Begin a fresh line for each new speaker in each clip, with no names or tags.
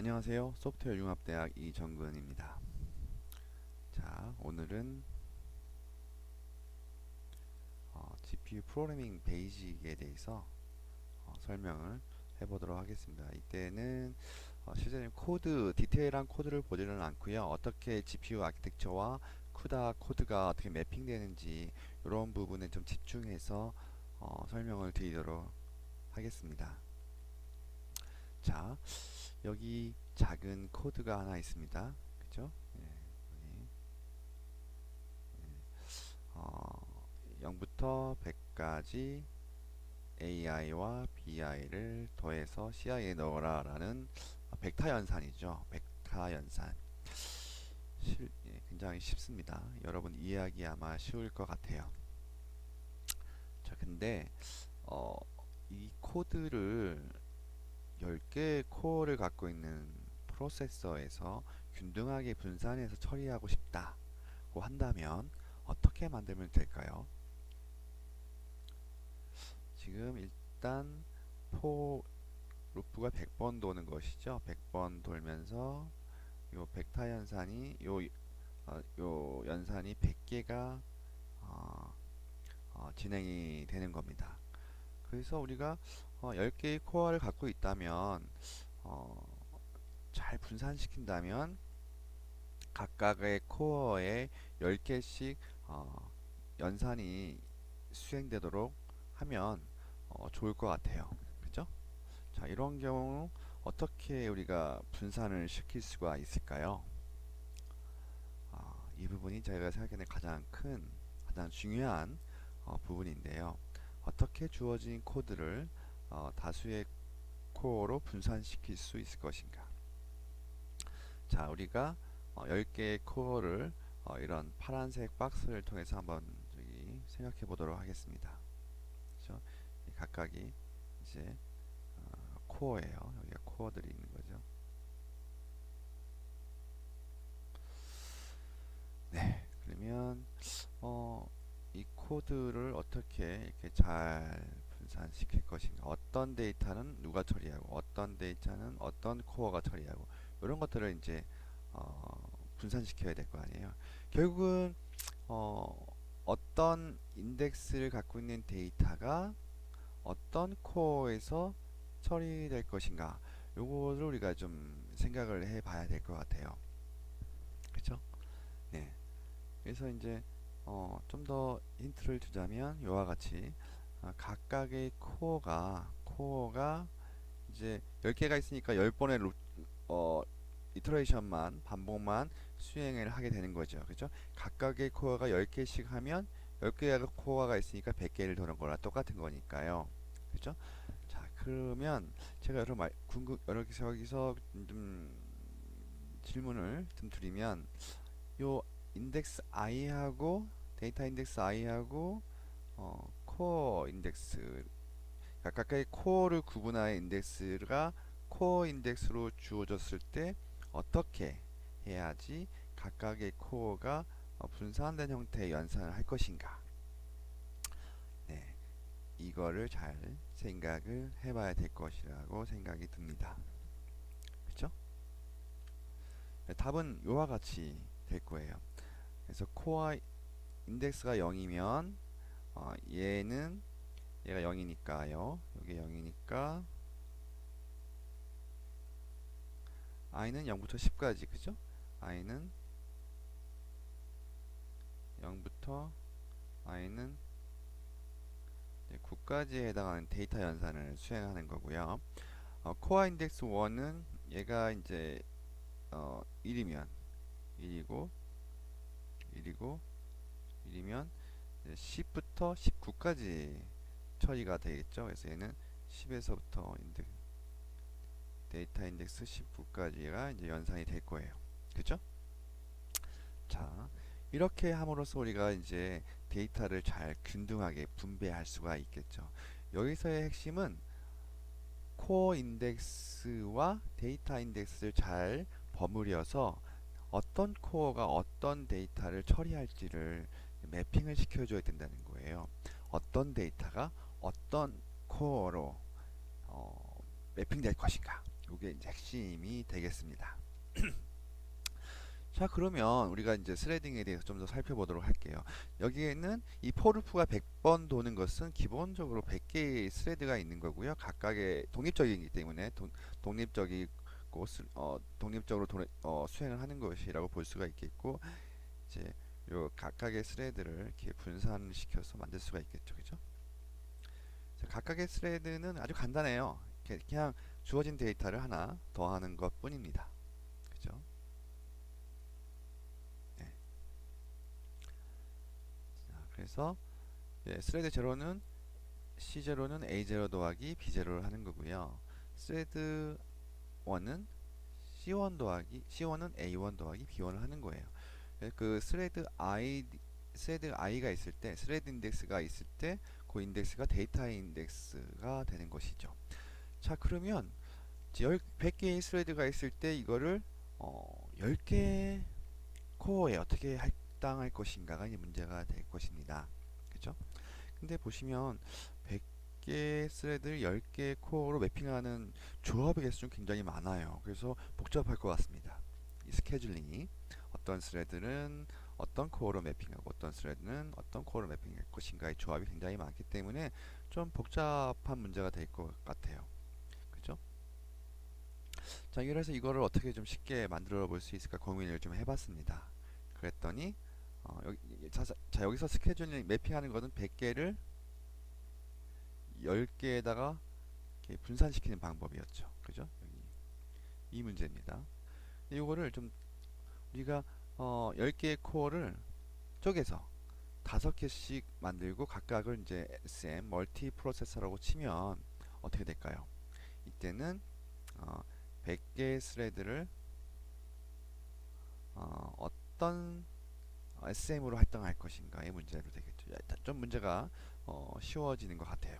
안녕하세요. 소프트웨어 융합대학 이정근입니다. 자, 오늘은 GPU 프로그래밍 베이직에 대해서 설명을 해보도록 하겠습니다. 이때는 실제적인 코드, 디테일한 코드를 보지는 않고요. 어떻게 GPU 아키텍처와 CUDA 코드가 어떻게 매핑되는지 이런 부분에 좀 집중해서 설명을 드리도록 하겠습니다. 자, 여기 작은 코드가 하나 있습니다. 그죠? 예, 여기 0부터 100까지 AI와 BI를 더해서 CI에 넣어라 라는 벡터 연산이죠. 벡터 연산. 굉장히 쉽습니다. 여러분 이해하기 아마 쉬울 것 같아요. 자, 근데 어, 이 코드를 10개의 코어를 갖고 있는 프로세서에서 균등하게 분산해서 처리하고 싶다고 한다면 어떻게 만들면 될까요? 지금 일단 포 루프가 100번 도는 것이죠. 100번 돌면서 요 벡터 연산이 요 연산이 100개가 진행이 되는 겁니다. 그래서 우리가 10개의 코어를 갖고 있다면 잘 분산시킨다면 각각의 코어에 10개씩 연산이 수행되도록 하면 좋을 것 같아요. 그죠? 자, 이런 경우 어떻게 우리가 분산을 시킬 수가 있을까요? 이 부분이 제가 생각하는 가장 중요한 부분인데요. 어떻게 주어진 코드를 다수의 코어로 분산시킬 수 있을 것인가? 자, 우리가 10개의 코어를 이런 파란색 박스를 통해서 한번 생각해 보도록 하겠습니다. 그렇죠? 각각이 이제 코어예요. 여기가 코어들이 있는 거죠. 네, 그러면 이 코드를 어떻게 이렇게 잘 분산시킬 것인가? 어떤 데이터는 누가 처리하고, 어떤 데이터는 어떤 코어가 처리하고, 이런 것들을 이제 분산시켜야 될 거 아니에요. 결국은 어떤 인덱스를 갖고 있는 데이터가 어떤 코어에서 처리될 것인가? 요거를 우리가 좀 생각을 해봐야 될 것 같아요. 그렇죠? 네. 그래서 이제 좀 더 힌트를 주자면 이와 같이 각각의 코어가 이제 10개가 있으니까 10번의 이터레이션만 반복만 수행을 하게 되는 거죠. 그죠? 각각의 코어가 10개씩 하면 10개의 코어가 있으니까 100개를 도는 거랑 똑같은 거니까요. 그죠? 자, 그러면 제가 여기서 좀 질문을 좀 드리면 요 인덱스 i하고 데이터 인덱스 i하고 코어 인덱스 각각의 코어를 구분하여 인덱스가 코어 인덱스로 주어졌을 때 어떻게 해야지 각각의 코어가 분산된 형태의 연산을 할 것인가. 네, 이거를 잘 생각을 해봐야 될 것이라고 생각이 듭니다. 그렇죠? 네, 답은 이와 같이 될 거예요. 그래서 코어 인덱스가 0이면 얘가 0이니까요. 여기 0이니까 i는 0부터 10까지 그죠? i는 0부터 i는 9까지에 해당하는 데이터 연산을 수행하는 거고요. 코어 인덱스 1은 얘가 이제 1이면 1이고 1이고 1이면 10부터 19까지 처리가 되겠죠. 그래서 얘는 10에서부터 데이터 인덱스 19까지가 이제 연산이 될 거예요. 그죠? 자, 이렇게 함으로써 우리가 이제 데이터를 잘 균등하게 분배할 수가 있겠죠. 여기서의 핵심은 코어 인덱스와 데이터 인덱스를 잘 버무려서 어떤 코어가 어떤 데이터를 처리할지를 매핑을 시켜줘야 된다는 거예요. 어떤 데이터가 어떤 코어로 매핑될 것인가. 이게 이제 핵심이 되겠습니다. 자, 그러면 우리가 이제 스레딩에 대해서 좀 더 살펴보도록 할게요. 여기에는 이 포루프가 100번 도는 것은 기본적으로 100개의 스레드가 있는 거고요. 각각의 독립적이기 때문에 독립적이고 독립적으로 수행을 하는 것이라고 볼 수가 있겠고, 이제 요 각각의 스레드를 이렇게 분산시켜서 만들 수가 있겠죠, 그죠? 자, 각각의 스레드는 아주 간단해요. 그냥 주어진 데이터를 하나 더하는 것뿐입니다. 그죠? 네. 자, 그래서 스레드 제로는 C0는 A0 더하기 B0를 하는 거고요. 스레드 1은 C1은 A1 더하기 B1을 하는 거예요. 그 스레드 I가 있을 때, 스레드 인덱스가 있을 때, 그 인덱스가 데이터 인덱스가 되는 것이죠. 자, 그러면 100개의 스레드가 있을 때 이거를 10개 코어에 어떻게 할당할 것인가가 이제 문제가 될 것입니다. 그죠? 근데 보시면 100개 스레드를 10개 코어로 매핑하는 조합의 개수는 굉장히 많아요. 그래서 복잡할 것 같습니다. 이 스케줄링이 어떤 스레드는 어떤 코어로 매핑하고 어떤 스레드는 어떤 코어로 매핑할 것인가의 조합이 굉장히 많기 때문에 좀 복잡한 문제가 될 것 같아요. 그죠? 자, 그래서 이거를 어떻게 좀 쉽게 만들어 볼 수 있을까 고민을 좀 해봤습니다. 그랬더니 여기서 스케줄링 매핑하는 거는 100개를 10개에다가 분산시키는 방법이었죠. 그죠? 여기 이 문제입니다. 이거를 좀 우리가 10개의 코어를 쪼개서 5개씩 만들고 각각을 이제 SM 멀티 프로세서라고 치면 어떻게 될까요? 이때는 100개의 스레드를 어떤 SM으로 할당할 것인가의 문제로 되겠죠. 좀 문제가 쉬워지는 것 같아요.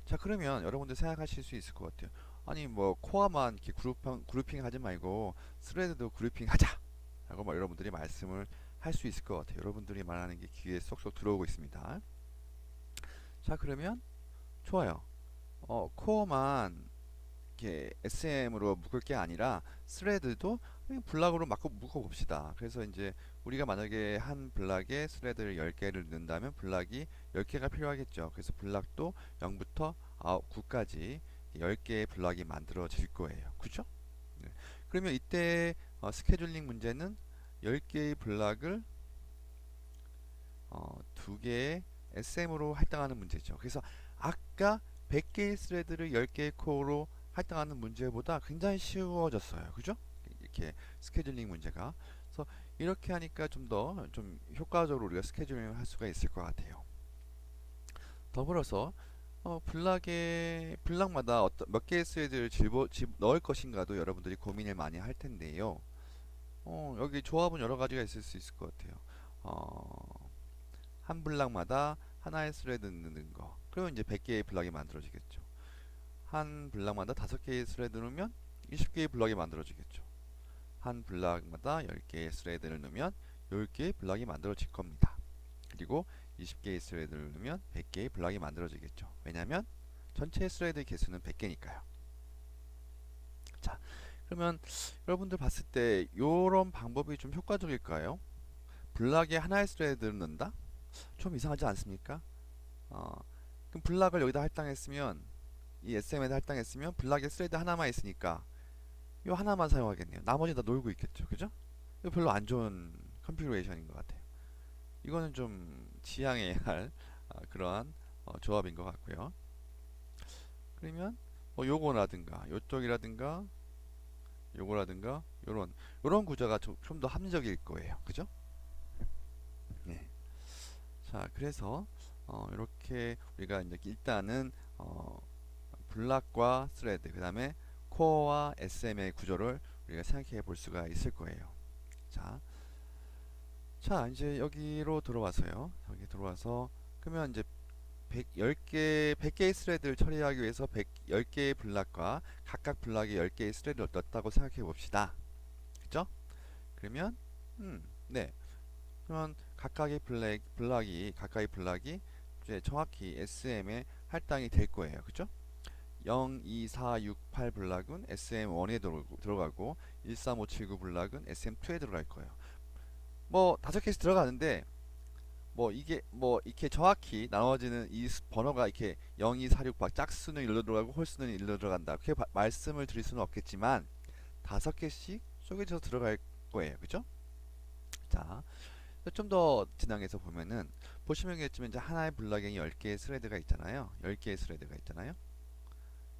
자, 그러면 여러분들 생각하실 수 있을 것 같아요. 아니 뭐 코어만 이렇게 그룹핑 하지 말고 스레드도 그룹핑 하자 라고 뭐 여러분들이 말씀을 할 수 있을 것 같아요. 여러분들이 말하는 게 귀에 쏙쏙 들어오고 있습니다. 자, 그러면 좋아요. 코어만 이렇게 SM으로 묶을 게 아니라 스레드도 블락으로 묶어 봅시다. 그래서 이제 우리가 만약에 한 블락에 스레드를 10개를 넣는다면 블락이 10개가 필요하겠죠. 그래서 블락도 0부터 9까지 10개의 블락이 만들어질 거예요. 그죠? 네. 그러면 이때 스케줄링 문제는 10개의 블락을 2개의 SM으로 할당하는 문제죠. 그래서 아까 100개의 스레드를 10개의 코어로 할당하는 문제보다 굉장히 쉬워졌어요. 그죠? 이렇게 스케줄링 문제가. 그래서 이렇게 하니까 좀 더 좀 효과적으로 우리가 스케줄링을 할 수가 있을 것 같아요. 더불어서 블락마다 몇 개의 스레드를 넣을 것인가도 여러분들이 고민을 많이 할 텐데요. 여기 조합은 여러 가지가 있을 수 있을 것 같아요. 한 블락마다 하나의 스레드 넣는 거. 그러면 이제 100개의 블락이 만들어지겠죠. 한 블락마다 5개의 스레드 넣으면 20개의 블락이 만들어지겠죠. 한 블락마다 10개의 스레드를 넣으면 10개의 블락이 만들어질 겁니다. 그리고 20개의 스레드를 넣으면 100개의 블락이 만들어지겠죠. 왜냐하면 전체 스레드 개수는 100개니까요. 자, 그러면 여러분들 봤을 때 이런 방법이 좀 효과적일까요? 블락에 하나의 스레드를 넣는다? 좀 이상하지 않습니까? 그럼 블락을 여기다 할당했으면 이 SM에다 할당했으면 블락에 스레드 하나만 있으니까 이 하나만 사용하겠네요. 나머지 다 놀고 있겠죠. 그죠? 이거 별로 안 좋은 컨피그레이션인 것 같아요. 이거는 좀 지양해야 할 그러한 조합인 것 같고요. 그러면 뭐 요거라든가 요쪽이라든가 요거라든가 요런 구조가 좀 더 합리적일 거예요. 그죠? 네. 자, 그래서 이렇게 우리가 이제 일단은 블락과 스레드, 그 다음에 코어와 SM의 구조를 우리가 생각해 볼 수가 있을 거예요. 자, 이제 여기로 들어와서요. 여기 들어와서 그러면 이제 100개의 스레드를 처리하기 위해서 10개의 블락과 각각 블락에 10개의 스레드를 넣었다고 생각해 봅시다. 그죠? 그러면 네. 그러면 각각의 블락이 이제 정확히 SM에 할당이 될 거예요. 그죠? 0, 2, 4, 6, 8 블락은 SM1에 들어가고 1, 3, 5, 7, 9 블락은 SM2에 들어갈 거예요. 뭐 다섯 개씩 들어가는데 뭐 이게 뭐 이렇게 정확히 나눠지는 이 번호가 이렇게 0, 2, 4, 6 막 짝수는 일로 들어가고 홀수는 일로 들어간다. 그렇게 말씀을 드릴 수는 없겠지만 다섯 개씩 쪼개져서 들어갈 거예요. 그죠? 자, 좀 더 진행해서 보면은 보시면 알겠지만 이제 하나의 블락에 10개의 스레드가 있잖아요. 10개의 스레드가 있잖아요.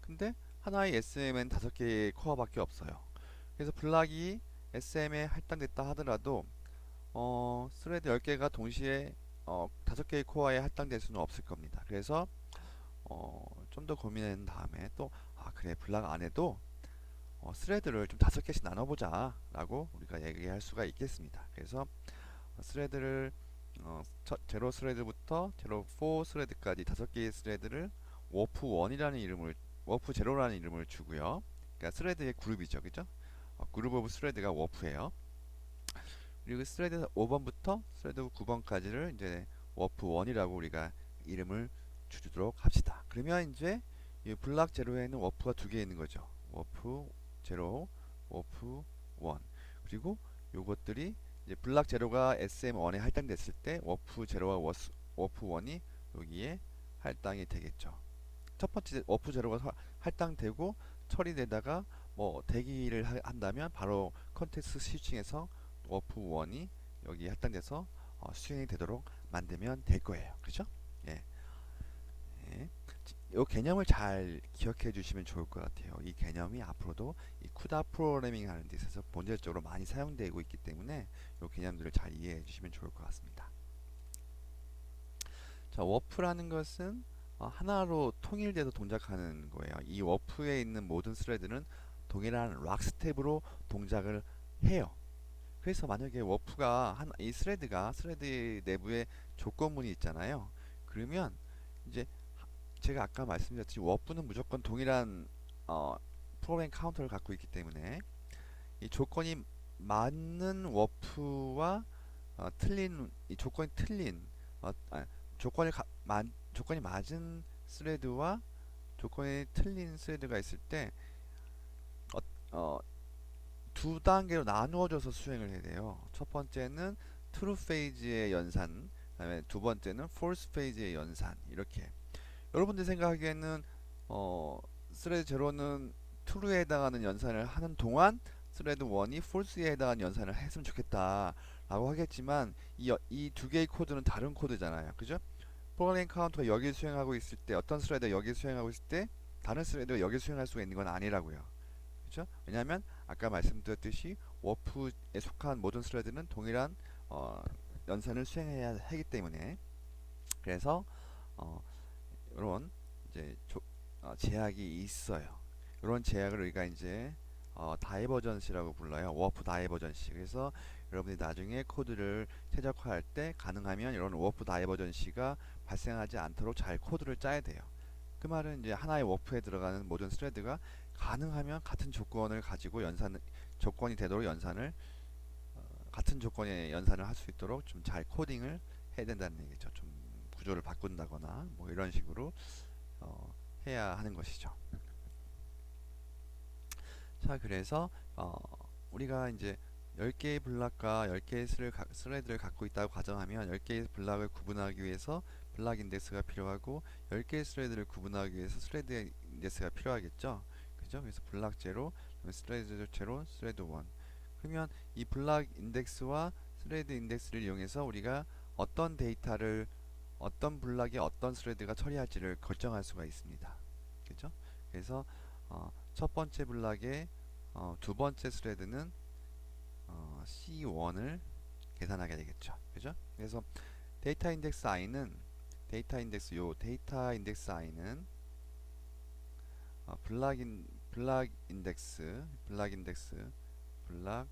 근데 하나의 SM엔 5개의 코어밖에 없어요. 그래서 블락이 SM에 할당됐다 하더라도 스레드 10개가 동시에 5개의 코어에 할당될 수는 없을 겁니다. 그래서 좀 더 고민한 다음에 또 그래 블락 안에도 스레드를 좀 5개씩 나눠보자 라고 우리가 얘기할 수가 있겠습니다. 그래서 스레드를 제로 스레드부터 제로 4 스레드까지 5개의 스레드를 워프 1이라는 이름을 워프 제로라는 이름을 주고요. 그러니까 스레드의 그룹이죠. 그죠? 그룹 오브 스레드가 워프예요. 그리고 스레드 5번부터 스레드 9번까지를 이제 워프 1이라고 우리가 이름을 주도록 합시다. 그러면 이제 이 블락 제로에는 워프가 2개 있는 거죠. 워프 제로, 워프 1. 그리고 요것들이 이제 블락 제로가 SM1에 할당됐을 때 워프 제로와 워프 1이 여기에 할당이 되겠죠. 첫 번째 워프 제로가 할당되고 처리되다가 뭐 대기를 한다면 바로 컨텍스트 스위칭해서 워프 1이 여기 할당돼서 수행이 되도록 만들면 될 거예요. 그죠? 예. 예. 이 개념을 잘 기억해 주시면 좋을 것 같아요. 이 개념이 앞으로도 이 쿠다 프로그래밍 하는 데 있어서 본질적으로 많이 사용되고 있기 때문에 이 개념들을 잘 이해해 주시면 좋을 것 같습니다. 자, 워프라는 것은 하나로 통일돼서 동작하는 거예요. 이 워프에 있는 모든 스레드는 동일한 락 스텝으로 동작을 해요. 그래서 만약에 워프가 이 스레드 내부에 조건문이 있잖아요. 그러면 이제 제가 아까 말씀드렸듯이 워프는 무조건 동일한 어, 프로그램 카운터를 갖고 있기 때문에 이 조건이 맞는 워프와 틀린 이 조건이 틀린 어, 아, 조건이 맞은 스레드와 조건이 틀린 스레드가 있을 때 어, 두 단계로 나누어져서 수행을 해야 돼요. 첫 번째는 트루 페이지의 연산, 그다음에 두 번째는 폴스 페이지의 연산. 이렇게 여러분들 생각하기에는 어, 스레드 제로는 true에 해당하는 연산을 하는 동안 스레드 1이 false에 해당하는 연산을 했으면 좋겠다 라고 하겠지만 이 두 개의 코드는 다른 코드잖아요. 그죠? 프로그램 카운터가 여기를 수행하고 있을 때 어떤 스레드가 여기를 수행하고 있을 때 다른 스레드가 여기를 수행할 수가 있는 건 아니라고요. 그죠? 왜냐하면 아까 말씀드렸듯이 워프에 속한 모든 스레드는 동일한 연산을 수행해야 하기 때문에 그래서 어, 이런 이제 제약이 있어요. 이런 제약을 우리가 이제 다이버전시라고 불러요. 워프 다이버전시. 그래서 여러분이 나중에 코드를 최적화할 때 가능하면 이런 워프 다이버전시가 발생하지 않도록 잘 코드를 짜야 돼요. 그 말은 이제 하나의 워프에 들어가는 모든 스레드가 가능하면 같은 조건을 가지고 조건이 되도록 같은 조건의 연산을 할 수 있도록 좀 잘 코딩을 해야 된다는 얘기죠. 좀 구조를 바꾼다거나 뭐 이런 식으로 해야 하는 것이죠. 자, 그래서 우리가 이제 10개의 블락과 10개의 스레드를 갖고 있다고 가정하면 10개의 블락을 구분하기 위해서 블락 인덱스가 필요하고 10개의 스레드를 구분하기 위해서 스레드 인덱스가 필요하겠죠. 그죠? 그래서 블락 제로, 스레드 제로, 스레드 1. 그러면 이 블락 인덱스와 스레드 인덱스를 이용해서 우리가 어떤 블락에 어떤 스레드가 처리할지를 결정할 수가 있습니다. 그죠? 그래서 첫 번째 블락의 두 번째 스레드는 C1을 계산하게 되겠죠. 그죠? 그래서 데이터 인덱스 i는 블락 인덱스 블락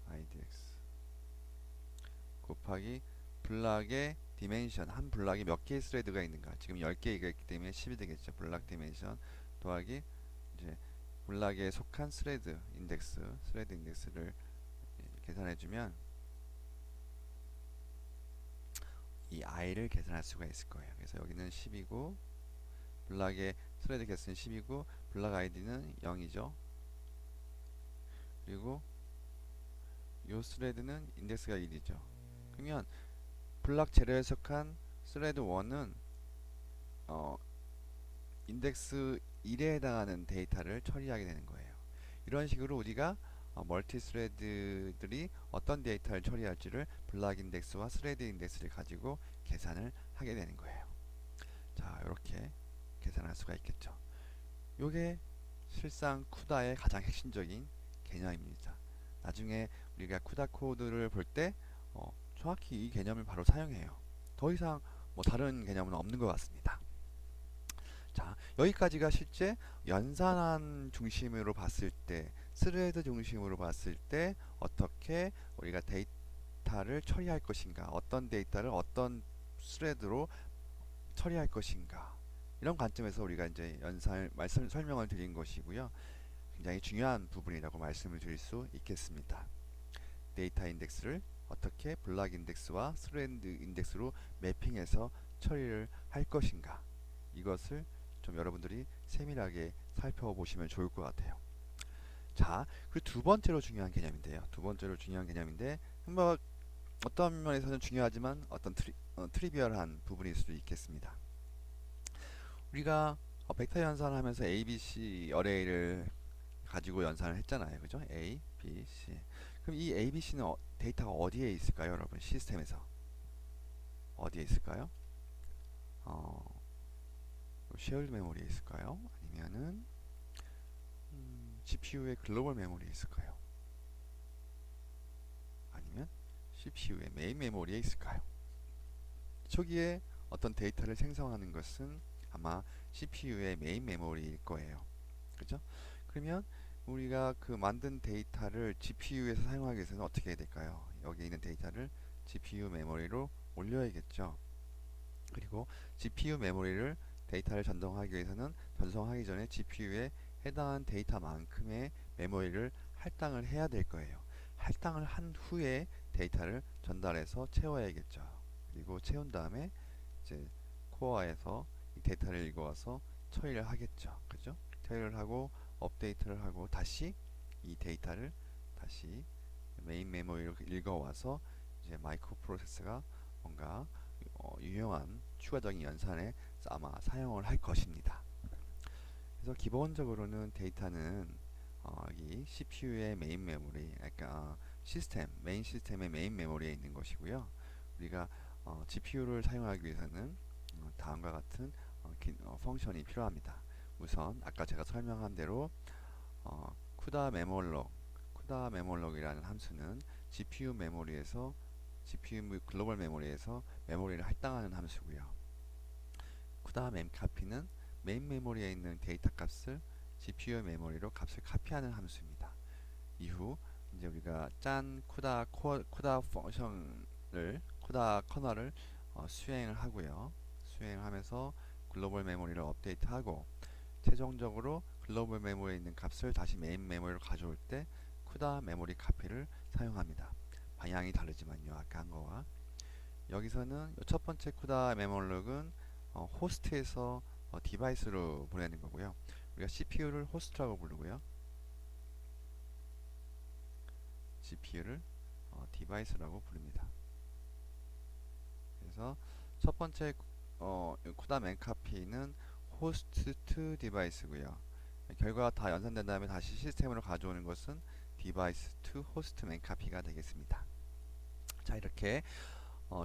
idx 곱하기 블락의 디멘션, 한 블락에 몇 개의 스레드가 있는가. 지금 10개가 있기 때문에 10이 되겠죠. 블락 디멘션 더하기 이제 블락에 속한 스레드 인덱스를 계산해 주면 이 i를 계산할 수가 있을 거예요. 그래서 여기는 10이고 블락의 스레드 개수는 10이고 블락 아이디는 0이죠. 그리고 요 스레드는 인덱스가 1이죠. 그러면 블락 재료에 속한 스레드 1은 인덱스 1에 해당하는 데이터를 처리하게 되는 거예요. 이런 식으로 우리가 멀티 스레드들이 어떤 데이터를 처리할지를 블락 인덱스와 스레드 인덱스를 가지고 계산을 하게 되는 거예요. 자, 이렇게 계산할 수가 있겠죠. 요게 실상 쿠다의 가장 핵심적인 개념입니다. 나중에 우리가 쿠다 코드를 볼 때 정확히 이 개념을 바로 사용해요. 더 이상 뭐 다른 개념은 없는 것 같습니다. 자, 여기까지가 실제 연산한 중심으로 봤을 때, 스레드 중심으로 봤을 때 어떻게 우리가 데이터를 처리할 것인가, 어떤 데이터를 어떤 스레드로 처리할 것인가, 이런 관점에서 우리가 이제 설명을 드린 것이고요. 굉장히 중요한 부분이라고 말씀을 드릴 수 있겠습니다. 데이터 인덱스를 어떻게 블락 인덱스와 스레드 인덱스로 매핑해서 처리를 할 것인가, 이것을 좀 여러분들이 세밀하게 살펴보시면 좋을 것 같아요. 자, 그리고 두 번째로 중요한 개념인데요. 두 번째로 중요한 개념인데 뭐 어떤 면에서는 중요하지만 어떤 트리비얼한 부분일 수도 있겠습니다. 우리가 벡터 연산을 하면서 A, B, C 어레이를 가지고 연산을 했잖아요. 그죠? A, B, C. 그럼 이 A, B, C는 데이터가 어디에 있을까요, 여러분? 시스템에서 어디에 있을까요? 쉐어드 메모리에 있을까요? 아니면은 GPU의 글로벌 메모리에 있을까요? 아니면 CPU의 메인 메모리에 있을까요? 초기에 어떤 데이터를 생성하는 것은 아마 CPU의 메인 메모리일 거예요. 그죠? 그러면 우리가 그 만든 데이터를 GPU에서 사용하기 위해서는 어떻게 해야 될까요? 여기 있는 데이터를 GPU 메모리로 올려야겠죠. 그리고 GPU 메모리를 데이터를 전송하기 위해서는 전송하기 전에 GPU에 해당한 데이터만큼의 메모리를 할당을 해야 될 거예요. 할당을 한 후에 데이터를 전달해서 채워야겠죠. 그리고 채운 다음에 이제 코어에서 이 데이터를 읽어와서 처리를 하겠죠. 그죠? 처리를 하고 업데이트를 하고 다시 이 데이터를 다시 메인 메모리로 읽어와서 이제 마이크로 프로세서가 뭔가 유용한 추가적인 연산에 아마 사용을 할 것입니다. 그래서 기본적으로는 데이터는 이 CPU의 메인 메모리, 그러니까 메인 시스템의 메인 메모리에 있는 것이고요. 우리가 GPU를 사용하기 위해서는 다음과 같은 펑션이 필요합니다. 우선 아까 제가 설명한 대로 쿠다 메몰록이라는 함수는 GPU 메모리에서 GPU 글로벌 메모리에서 메모리를 할당하는 함수고요. 쿠다 memcopy는 메인 메모리에 있는 데이터 값을 GPU 메모리로 값을 카피하는 함수입니다. 이후 이제 우리가 쿠다 커널을 수행을 하고요. 수행하면서 글로벌 메모리를 업데이트하고 최종적으로 글로벌 메모리에 있는 값을 다시 메인 메모리로 가져올 때 쿠다 메모리 카피를 사용합니다. 방향이 다르지만요, 아까 한 거와. 여기서는 첫 번째 쿠다 메모록은 호스트에서 디바이스로 보내는 거고요. 우리가 CPU를 호스트라고 부르고요. GPU를 디바이스라고 부릅니다. 그래서 첫 번째 쿠다 맨카피는 호스트 투 디바이스고요. 결과가 다 연산된 다음에 다시 시스템으로 가져오는 것은 디바이스 투 호스트 맨카피가 되겠습니다. 자, 이렇게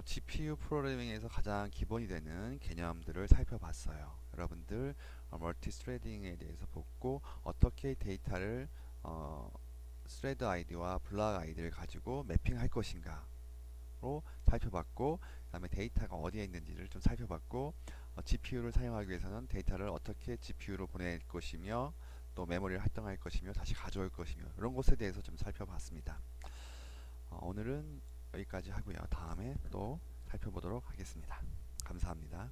GPU 프로그래밍에서 가장 기본이 되는 개념들을 살펴봤어요. 여러분들 멀티 스레딩에 대해서 보고 어떻게 데이터를 스레드 아이디와 블락 아이디를 가지고 매핑할 것인가로 살펴봤고, 그 다음에 데이터가 어디에 있는지를 좀 살펴봤고, GPU를 사용하기 위해서는 데이터를 어떻게 GPU로 보낼 것이며 또 메모리를 할당할 것이며 다시 가져올 것이며 이런 것에 대해서 좀 살펴봤습니다. 오늘은 여기까지 하고요. 다음에 또 살펴보도록 하겠습니다. 감사합니다.